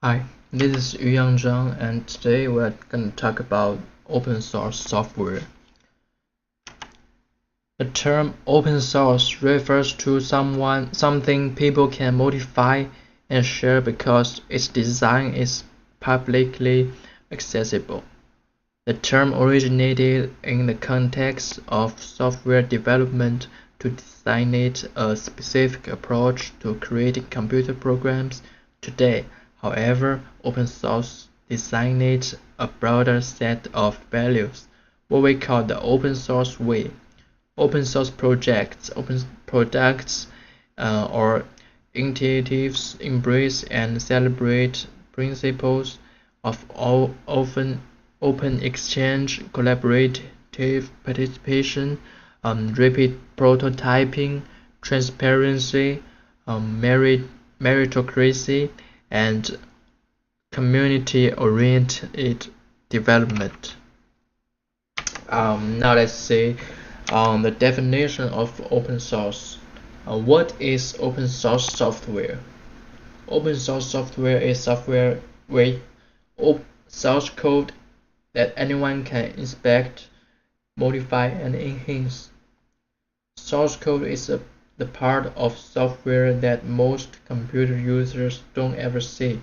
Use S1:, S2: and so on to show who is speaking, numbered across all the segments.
S1: Hi, this is Yuyang Zhang, and today we're going to talk about open source software. The term open source refers to something people can modify and share because its design is publicly accessible. The term originated in the context of software development to designate a specific approach to creating computer programs. Today, however, open source designates a broader set of values, what we call the open source way. Open source projects, open products, or initiatives embrace and celebrate principles of open exchange, collaborative participation, rapid prototyping, transparency, meritocracy, and community-oriented development. Now let's see the definition of open source. What is open source software? Open source software is software with source code that anyone can inspect, modify, and enhance. Source code is the part of software that most computer users don't ever see.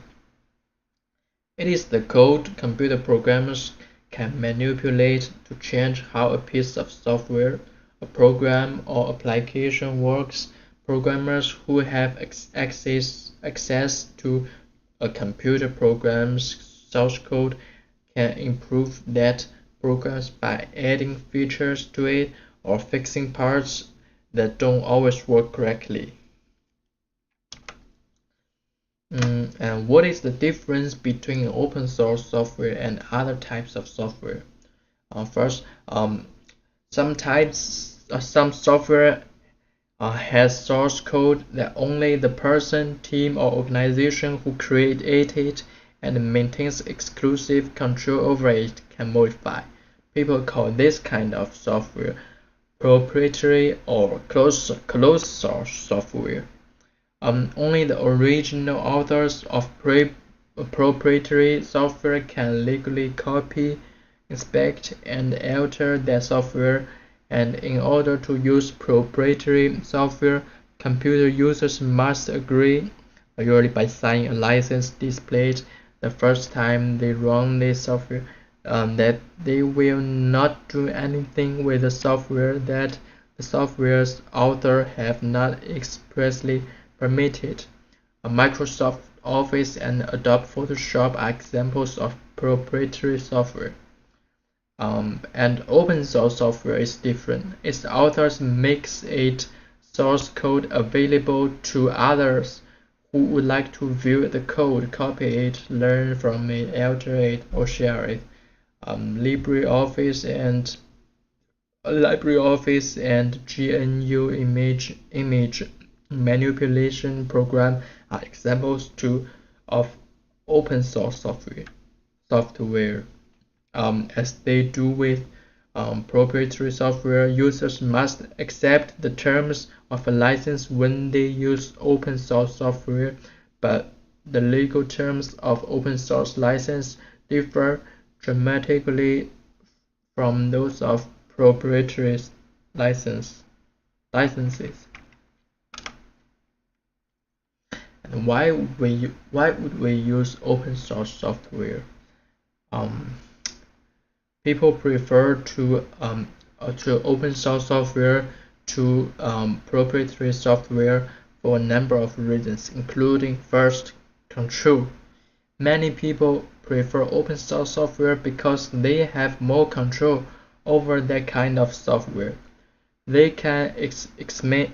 S1: It is the code computer programmers can manipulate to change how a piece of software, a program, or application works. Programmers who have access to a computer program's source code can improve that program by adding features to it or fixing parts that don't always work correctly. And what is the difference between open source software and other types of software? First, some software has source code that only the person, team, or organization who created it and maintains exclusive control over it can modify. People call this kind of software proprietary or closed source software. Only the original authors of proprietary software can legally copy, inspect, and alter that software, and in order to use proprietary software, computer users must agree, usually by signing a license displayed the first time they run this software, that they will not do anything with the software that the software's author have not expressly permitted. Microsoft Office and Adobe Photoshop are examples of proprietary software. And open source software is different. Its authors makes its source code available to others who would like to view the code, copy it, learn from it, alter it, or share it. LibreOffice and GNU image manipulation program are examples too of open source software. As they do with proprietary software, users must accept the terms of a license when they use open source software, but the legal terms of open source license differ dramatically from those of proprietary licenses. And why would we use open source software? People prefer to open source software to proprietary software for a number of reasons, including first, control. Many people prefer open source software because they have more control over that kind of software. They can examine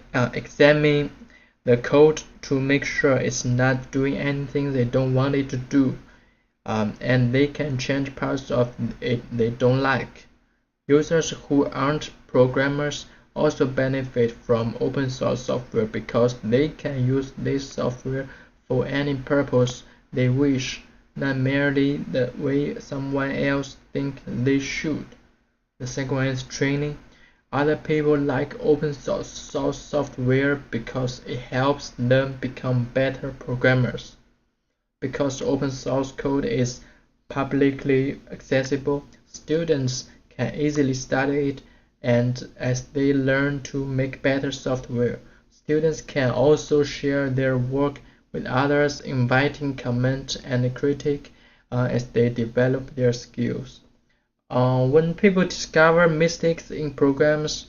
S1: the code to make sure it's not doing anything they don't want it to do, and they can change parts of it they don't like. Users who aren't programmers also benefit from open source software because they can use this software for any purpose they wish, not merely the way someone else thinks they should. The second one is training. Other people like open source software because it helps them become better programmers. Because open source code is publicly accessible, students can easily study it, and as they learn to make better software, students can also share their work with others, inviting comment and critique as they develop their skills. When people discover mistakes in programs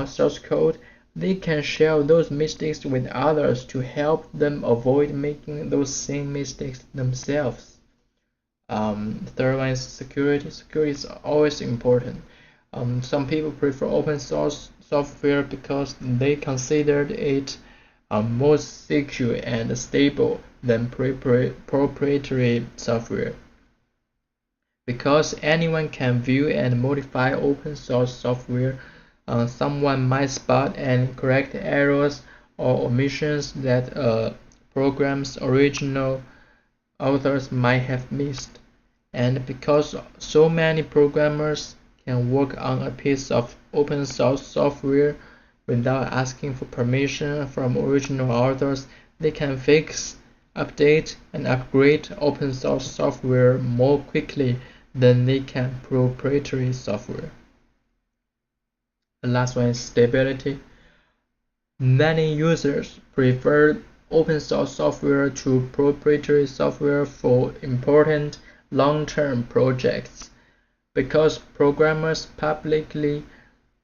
S1: source code, they can share those mistakes with others to help them avoid making those same mistakes themselves. The third one is security. Security is always important. Some people prefer open source software because they consider it more secure and stable than proprietary software. Because anyone can view and modify open source software, someone might spot and correct errors or omissions that a program's original authors might have missed. And because so many programmers can work on a piece of open source software without asking for permission from original authors, they can fix, update, and upgrade open source software more quickly than they can proprietary software. The last one is stability. Many users prefer open source software to proprietary software for important long-term projects. Because programmers publicly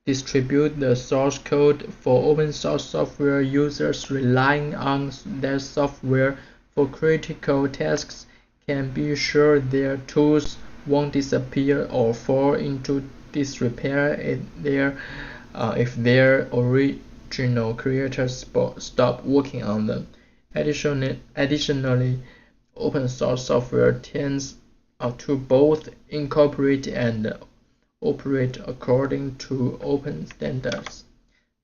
S1: distribute the source code for open source software, users relying on their software for critical tasks can be sure their tools won't disappear or fall into disrepair if their original creators stop working on them. Additionally, open source software tends to both incorporate and operate according to open standards.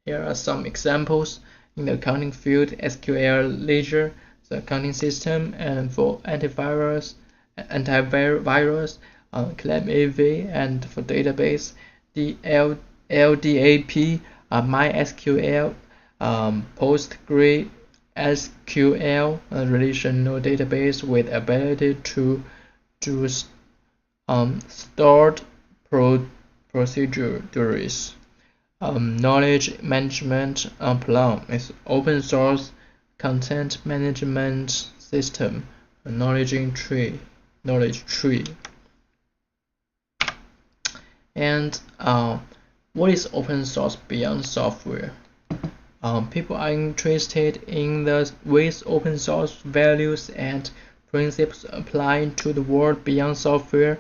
S1: Here are some examples. In the accounting field, SQL Ledger, the accounting system, and for antivirus, ClamAV, and for database, the LDAP, MySQL, PostgreSQL, a relational database with ability to stored procedures. Knowledge management plan is open source content management system, a knowledge tree. And what is open source beyond software? People are interested in the ways open source values and principles apply to the world beyond software.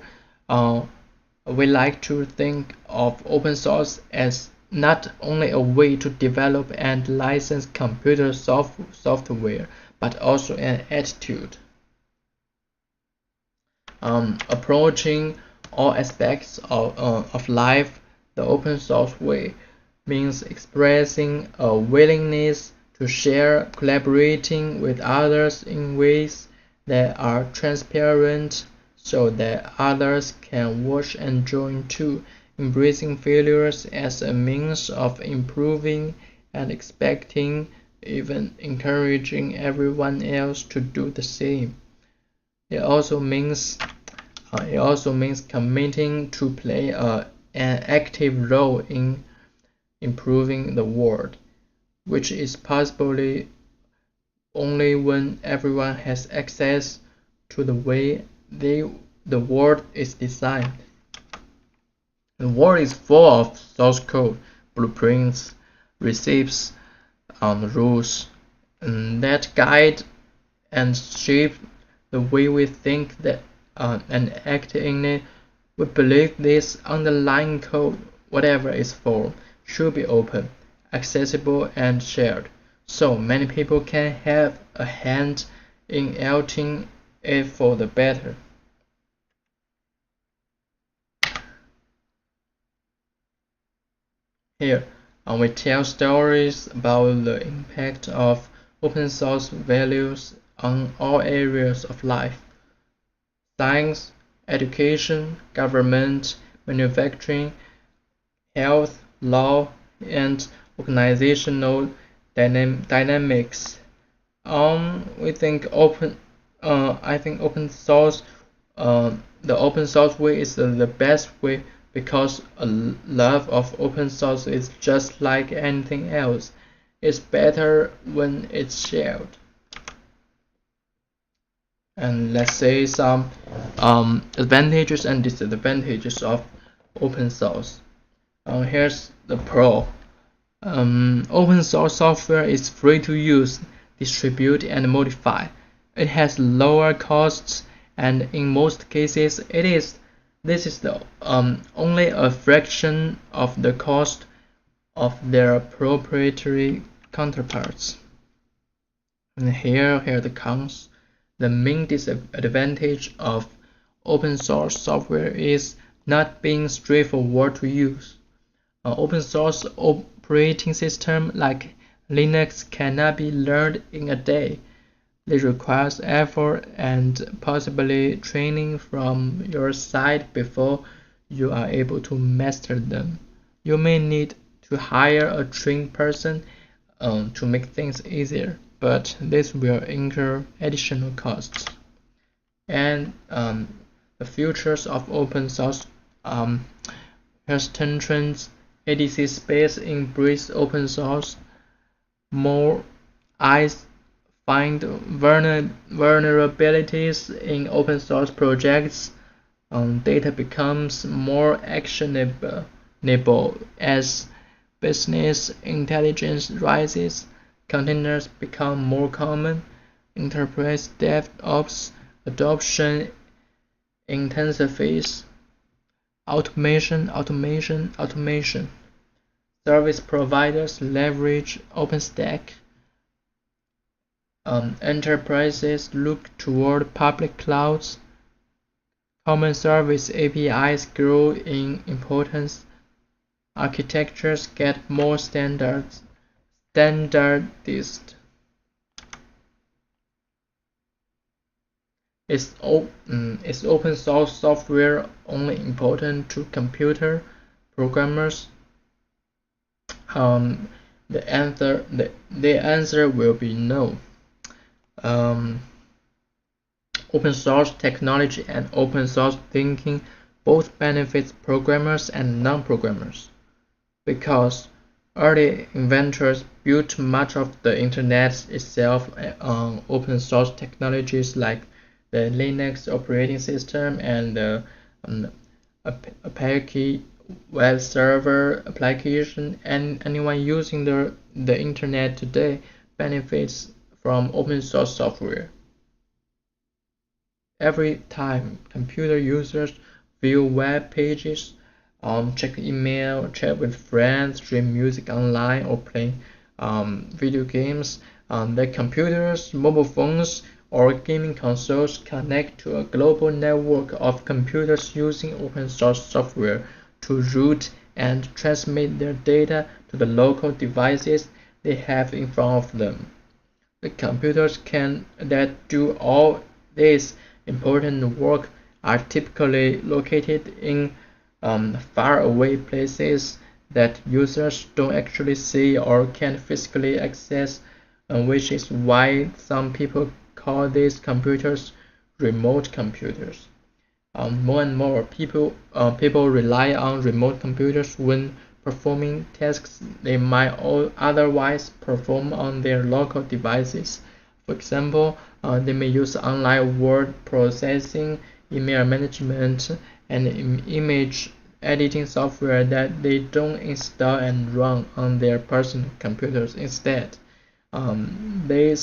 S1: We like to think of open source as not only a way to develop and license computer software, but also an attitude. Approaching all aspects of life the open source way means expressing a willingness to share, collaborating with others in ways that are transparent so that others can watch and join too, embracing failures as a means of improving and expecting, even encouraging everyone else to do the same. It also means committing to play an active role in improving the world, which is possibly only when everyone has access to the way the world is designed. The world is full of source code, blueprints, recipes, rules that guide and shape the way we think and act in it. We believe this underlying code, whatever its form, should be open, accessible, and shared, so many people can have a hand in altering it for the better. Here, we tell stories about the impact of open source values on all areas of life: science, education, government, manufacturing, health, law, and organizational dynamics. We think I think open source, the open source way is the best way because a love of open source is just like anything else. It's better when it's shared. And let's say some advantages and disadvantages of open source. Here's the pro. Open source software is free to use, distribute, and modify. It has lower costs, and in most cases, this is the only a fraction of the cost of their proprietary counterparts. And here the cons. The main disadvantage of open source software is not being straightforward to use. Open source operating system like Linux cannot be learned in a day. It requires effort and possibly training from your side before you are able to master them. You may need to hire a trained person to make things easier, but this will incur additional costs. And the futures of open source. Here's 10 trends. ADC space embrace open source. More eyes find vulnerabilities in open source projects. Data becomes more actionable as business intelligence rises. Containers become more common. Enterprise DevOps adoption intensifies. Automation. Service providers leverage OpenStack. Enterprises look toward public clouds. Common service APIs grow in importance. Architectures get more standardized. Is open source software only important to computer programmers? The answer will be no. Open source technology and open source thinking both benefits programmers and non-programmers, because early inventors built much of the internet itself on open source technologies like the Linux operating system and the Apache web server application. And anyone using the internet today benefits from open source software. Every time computer users view web pages, check email, chat with friends, stream music online, or play video games, their computers, mobile phones, or gaming consoles connect to a global network of computers using open source software to route and transmit their data to the local devices they have in front of them. The computers that do all this important work are typically located in faraway places that users don't actually see or can't physically access, which is why some people call these computers remote computers. More and more people rely on remote computers when performing tasks they might otherwise perform on their local devices. For example, they may use online word processing, email management, and image editing software that they don't install and run on their personal computers. Instead, they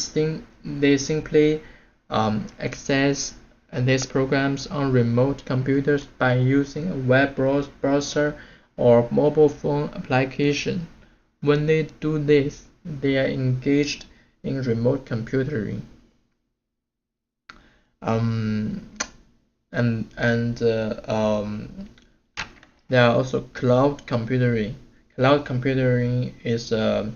S1: simply access these programs on remote computers by using a web browser or mobile phone application. When they do this, they are engaged in remote computing. There are also cloud computing. Cloud computing is an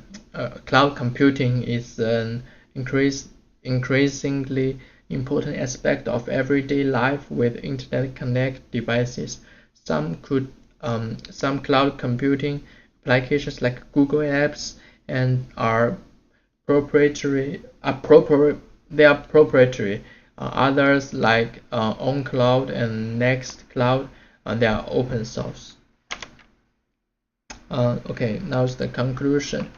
S1: increasingly important aspect of everyday life with internet connected devices. Some cloud computing applications like Google Apps are proprietary. Others like OnCloud and Nextcloud, they are open source. Okay, now is the conclusion.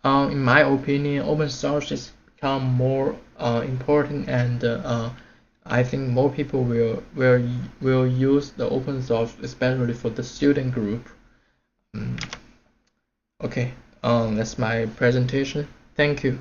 S1: In my opinion, open source has become more important, and I think more people will use the open source, especially for the student group. Okay, that's my presentation. Thank you.